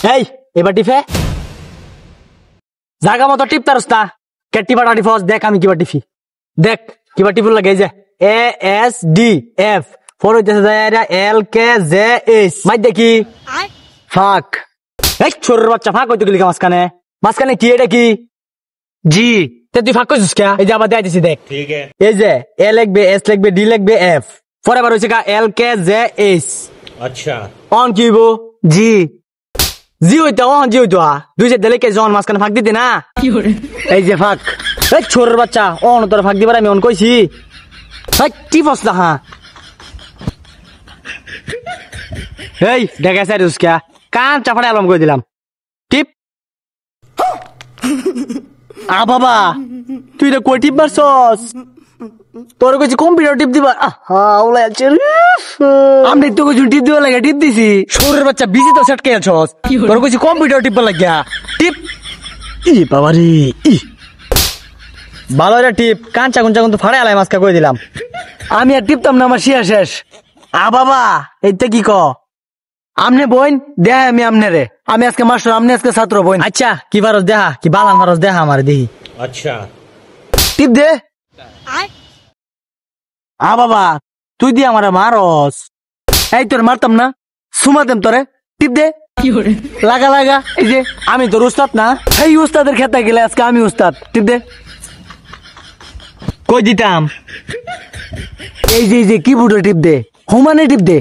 এই এবার টিপে জাগা মতো টিপতারস না কেটিবা টিপস দেখ আমি কিবা টিপি দেখ কিবা টিপুর লাগে যে A S D F for হইতেছে যায় এল কে জে এইচ মাই দেখি ফাক এই ছোটর বাচ্চা ফাক হইতে গেলি মাঝখানে কি এটা কি জি তে তুই ফাক কইছিস কে এই যে আবার দেখাইতেছি দেখ ঠিক আছে এই যে এ লিখবে এস লিখবে ডি লিখবে এফ পরে আবার হইছে কা এল কে জে এইচ আচ্ছা অন কি হইবো জি জি হইতো অন জি হইতো দুই যে দেলে কে জন মাঝখানে ফাক দিতে না কি করে এই যে ফাক এই ছোটর বাচ্চা অন তোর ফাক দিবার আমি অন কইছি এই টিপস না হ্যাঁ এই দেখা সাইরুস কে কান চাপড়ে আলম কই দিলাম টিপ আ বাবা তুই এটা কই টিপ মারছস তোর কইছি কম্পিউটার টিপ দিবা ওলা আছে আমি তো কইছি টিপ দিবা লাগে টিপ দিছি শরীরের বাচ্চা বিজি তো সেট কে আছস তোর কইছি কম্পিউটার টিপ লাগিয়া টিপ ই বাবা রে ই ভালো রে টিপ কাঞ্চা কুঞ্চা কিন্তু ফাড়ে আলাই মাছকা কই দিলাম আমি আর টিপতাম না আমার শিয়া শেষ আ বাবা এইটা কি ক আমনে বইন দেহ আমি আমনে রে আমি আজকে মাস্টার আমনে আজকে ছাত্র বইন আচ্ছা কি বারস দেহা কি বালান মারস দেহা আমার দেখি আচ্ছা টিপ দে আ বাবা তুই দি আমার মারস এই তোর মারতাম না সুমা দেম তোরে টিপ দে লাগা লাগা এই যে আমি তোর উস্তাদ না এই উস্তাদের খেতে গেলে আজকে আমি উস্তাদ টিপ দে কই দিতাম এই যে কিবোর্ডে টিপ দে হুমানে টিপ দে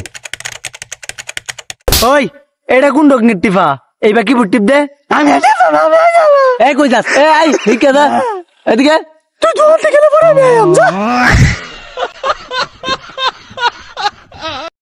ওই এটা কোন ডক টিপা এইবার কিবোর্ড টিপ দে আমি এই কই যাস এই ঠিক আছে এদিকে তুই দৌড়তে গেলে পরে আমি